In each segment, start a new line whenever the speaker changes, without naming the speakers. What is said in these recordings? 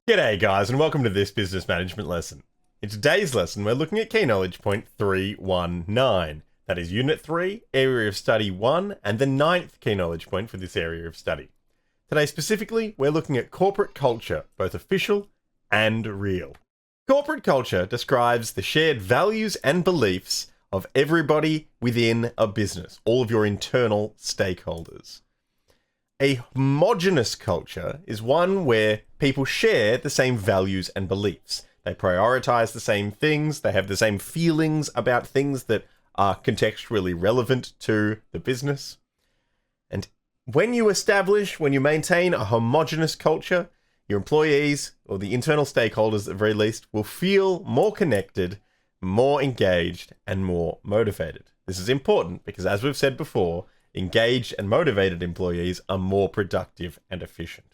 G'day guys and welcome to this business management lesson. In today's lesson we're looking at key knowledge point 319. That is unit 3, area of study 1 and the ninth key knowledge point for this area of study. Today specifically we're looking at corporate culture, both official and real. Corporate culture describes the shared values and beliefs of everybody within a business, all of your internal stakeholders. A homogenous culture is one where people share the same values and beliefs. They prioritize the same things, they have the same feelings about things that are contextually relevant to the business. And when you maintain a homogenous culture, your employees, or the internal stakeholders at the very least, will feel more connected, more engaged, and more motivated. This is important because, as we've said before, engaged and motivated employees are more productive and efficient.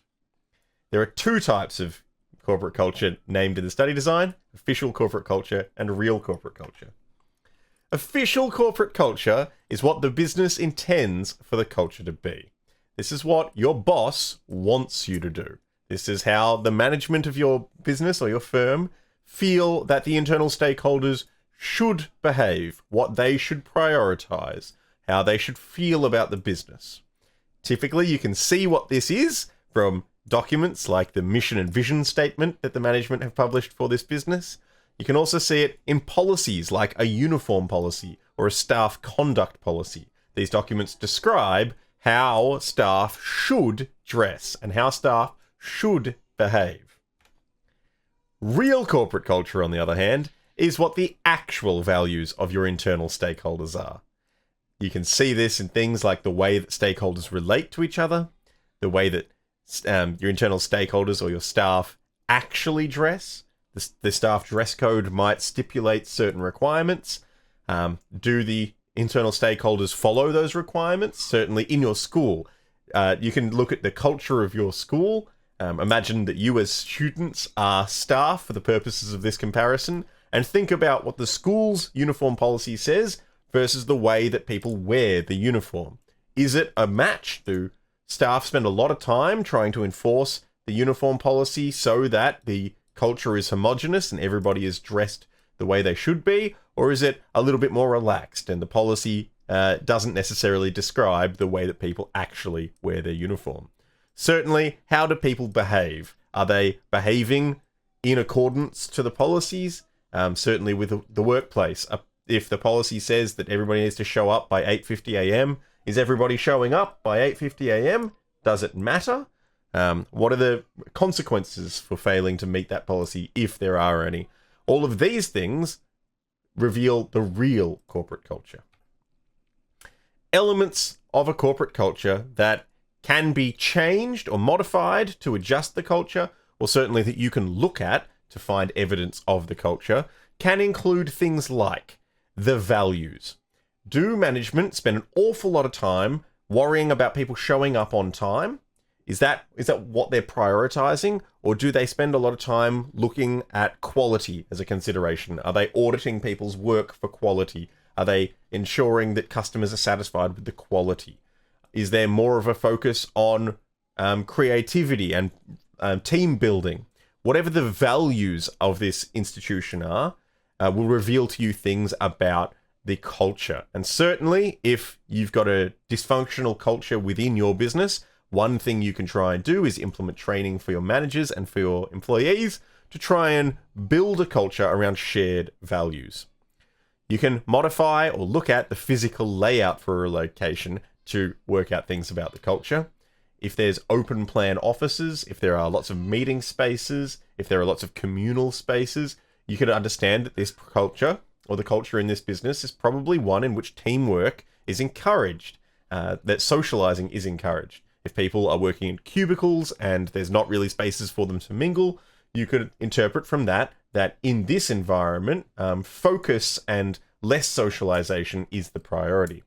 There are two types of corporate culture named in the study design: official corporate culture and real corporate culture. Official corporate culture is what the business intends for the culture to be. This is what your boss wants you to do. This is how the management of your business or your firm feel that the internal stakeholders should behave, what they should prioritize, how they should feel about the business. Typically, you can see what this is from documents like the mission and vision statement that the management have published for this business. You can also see it in policies like a uniform policy or a staff conduct policy. These documents describe how staff should dress and how staff should behave. Real corporate culture, on the other hand, is what the actual values of your internal stakeholders are. You can see this in things like the way that stakeholders relate to each other, the way that your internal stakeholders or your staff actually dress. The staff dress code might stipulate certain requirements. Do the internal stakeholders follow those requirements? Certainly in your school. You can look at the culture of your school. Imagine that you as students are staff for the purposes of this comparison, and think about what the school's uniform policy says versus the way that people wear the uniform. Is it a match? Do staff spend a lot of time trying to enforce the uniform policy so that the culture is homogenous and everybody is dressed the way they should be? Or is it a little bit more relaxed and the policy doesn't necessarily describe the way that people actually wear their uniform? Certainly, how do people behave? Are they behaving in accordance to the policies? Certainly with the workplace. If the policy says that everybody needs to show up by 8:50 a.m., is everybody showing up by 8:50 a.m.? Does it matter? What are the consequences for failing to meet that policy, if there are any? All of these things reveal the real corporate culture. Elements of a corporate culture that can be changed or modified to adjust the culture, or certainly that you can look at to find evidence of the culture, can include things like the values. Do management spend an awful lot of time worrying about people showing up on time? Is that what they're prioritizing? Or do they spend a lot of time looking at quality as a consideration? Are they auditing people's work for quality? Are they ensuring that customers are satisfied with the quality? Is there more of a focus on creativity and team building? Whatever the values of this institution are, will reveal to you things about the culture. And certainly, if you've got a dysfunctional culture within your business, one thing you can try and do is implement training for your managers and for your employees to try and build a culture around shared values. You can modify or look at the physical layout for a location to work out things about the culture. If there's open plan offices, if there are lots of meeting spaces, if there are lots of communal spaces, you can understand that this culture, or the culture in this business, is probably one in which teamwork is encouraged, that socializing is encouraged. If people are working in cubicles and there's not really spaces for them to mingle, you could interpret from that in this environment, focus and less socialization is the priority.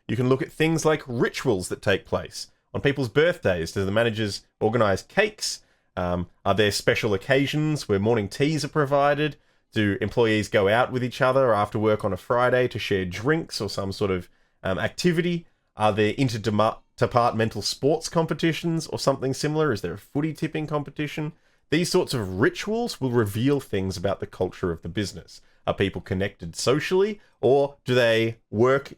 You can look at things like rituals that take place. On people's birthdays, do the managers organize cakes? Are there special occasions where morning teas are provided? Do employees go out with each other after work on a Friday to share drinks or some sort of activity? Are there interdepartmental sports competitions or something similar? Is there a footy tipping competition? These sorts of rituals will reveal things about the culture of the business. Are people connected socially, or do they work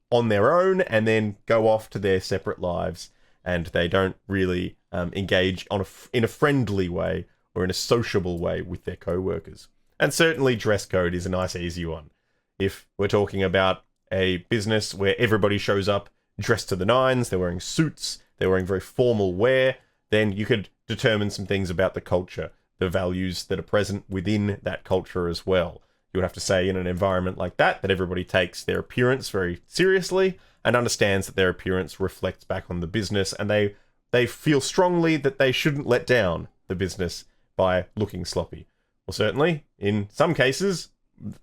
on their own and then go off to their separate lives, and they don't really engage in a friendly way or in a sociable way with their co-workers? And certainly dress code is a nice easy one. If we're talking about a business where everybody shows up dressed to the nines, they're wearing suits, they're wearing very formal wear, then you could determine some things about the culture, the values that are present within that culture as well. You would have to say in an environment like that everybody takes their appearance very seriously and understands that their appearance reflects back on the business, and they feel strongly that they shouldn't let down the business by looking sloppy. Well, certainly, in some cases,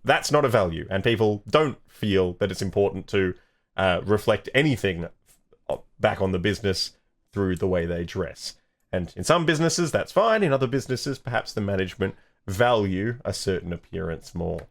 that's not a value, and people don't feel that it's important to reflect anything back on the business through the way they dress. And in some businesses, that's fine. In other businesses, perhaps the management value a certain appearance more.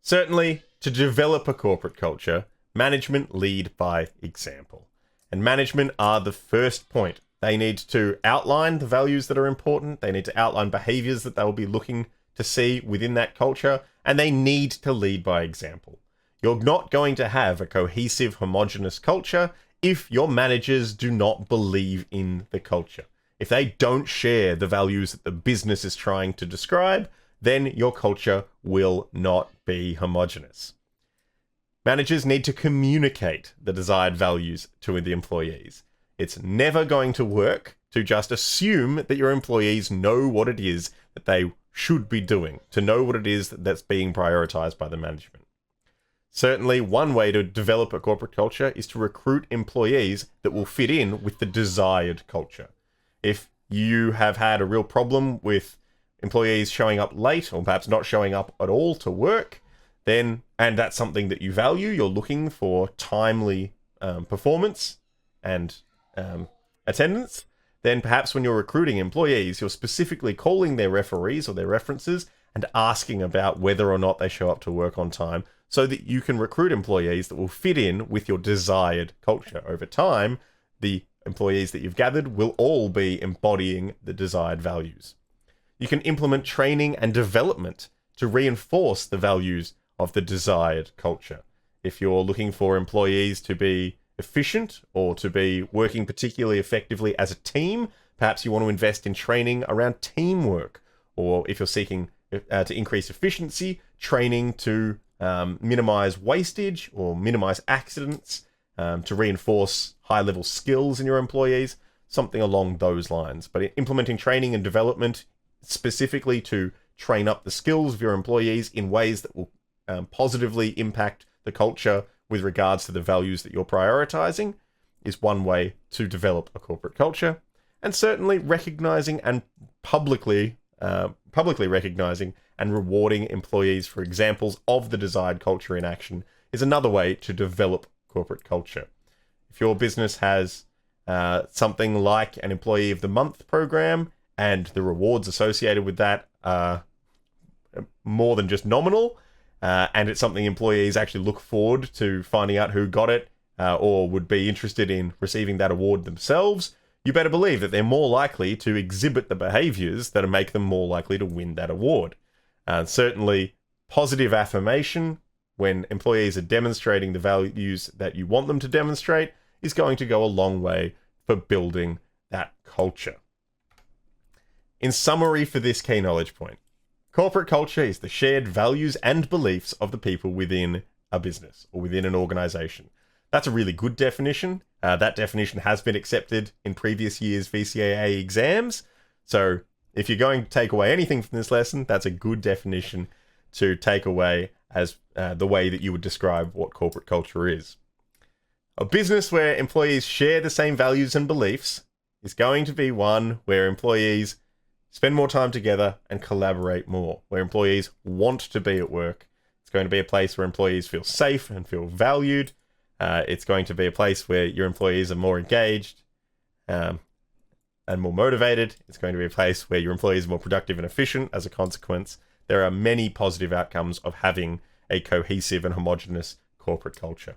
Certainly, to develop a corporate culture, management lead by example. And management are the first point. They need to outline the values that are important. They need to outline behaviors that they will be looking to see within that culture. And they need to lead by example. You're not going to have a cohesive, homogenous culture if your managers do not believe in the culture. If they don't share the values that the business is trying to describe, then your culture will not be homogenous. Managers need to communicate the desired values to the employees. It's never going to work to just assume that your employees know what it is that they should be doing, to know what it is that's being prioritized by the management. Certainly, one way to develop a corporate culture is to recruit employees that will fit in with the desired culture. If you have had a real problem with employees showing up late or perhaps not showing up at all to work, then, and that's something that you value, you're looking for timely performance and attendance, then perhaps when you're recruiting employees, you're specifically calling their referees or their references and asking about whether or not they show up to work on time so that you can recruit employees that will fit in with your desired culture. Over time, the employees that you've gathered will all be embodying the desired values. You can implement training and development to reinforce the values of the desired culture. If you're looking for employees to be efficient or to be working particularly effectively as a team, perhaps you want to invest in training around teamwork. Or if you're seeking to increase efficiency, training to minimize wastage or minimize accidents, to reinforce high-level skills in your employees, something along those lines. But implementing training and development specifically to train up the skills of your employees in ways that will positively impact the culture with regards to the values that you're prioritizing is one way to develop a corporate culture. And certainly recognizing and publicly recognizing and rewarding employees for examples of the desired culture in action is another way to develop corporate culture. If your business has something like an Employee of the Month program and the rewards associated with that are more than just nominal, and it's something employees actually look forward to finding out who got it or would be interested in receiving that award themselves, you better believe that they're more likely to exhibit the behaviors that make them more likely to win that award. Certainly, positive affirmation when employees are demonstrating the values that you want them to demonstrate is going to go a long way for building that culture. In summary for this key knowledge point, corporate culture is the shared values and beliefs of the people within a business or within an organization. That's a really good definition. That definition has been accepted in previous years' VCAA exams. So if you're going to take away anything from this lesson, that's a good definition to take away as the way that you would describe what corporate culture is. A business where employees share the same values and beliefs is going to be one where employees spend more time together and collaborate more, where employees want to be at work. It's going to be a place where employees feel safe and feel valued. It's going to be a place where your employees are more engaged and more motivated. It's going to be a place where your employees are more productive and efficient as a consequence. There are many positive outcomes of having a cohesive and homogenous corporate culture.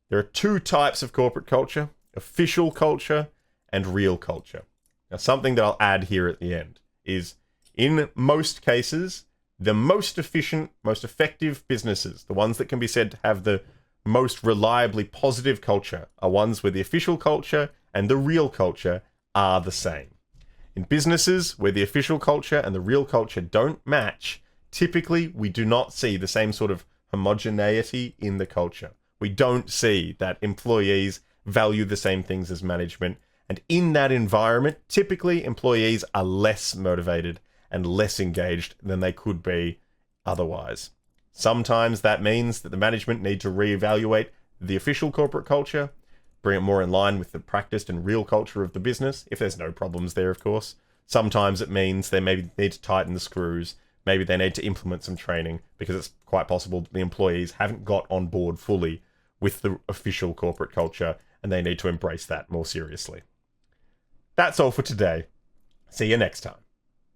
There are two types of corporate culture: official culture and real culture. Now, something that I'll add here at the end is, in most cases, the most efficient, most effective businesses, the ones that can be said to have the most reliably positive culture, are ones where the official culture and the real culture are the same. In businesses where the official culture and the real culture don't match, typically we do not see the same sort of homogeneity in the culture. We don't see that employees value the same things as management. And in that environment, typically employees are less motivated and less engaged than they could be otherwise. Sometimes that means that the management need to reevaluate the official corporate culture, bring it more in line with the practiced and real culture of the business, if there's no problems there, of course. Sometimes it means they maybe need to tighten the screws, maybe they need to implement some training, because it's quite possible the employees haven't got on board fully with the official corporate culture, and they need to embrace that more seriously. That's all for today. See you next time.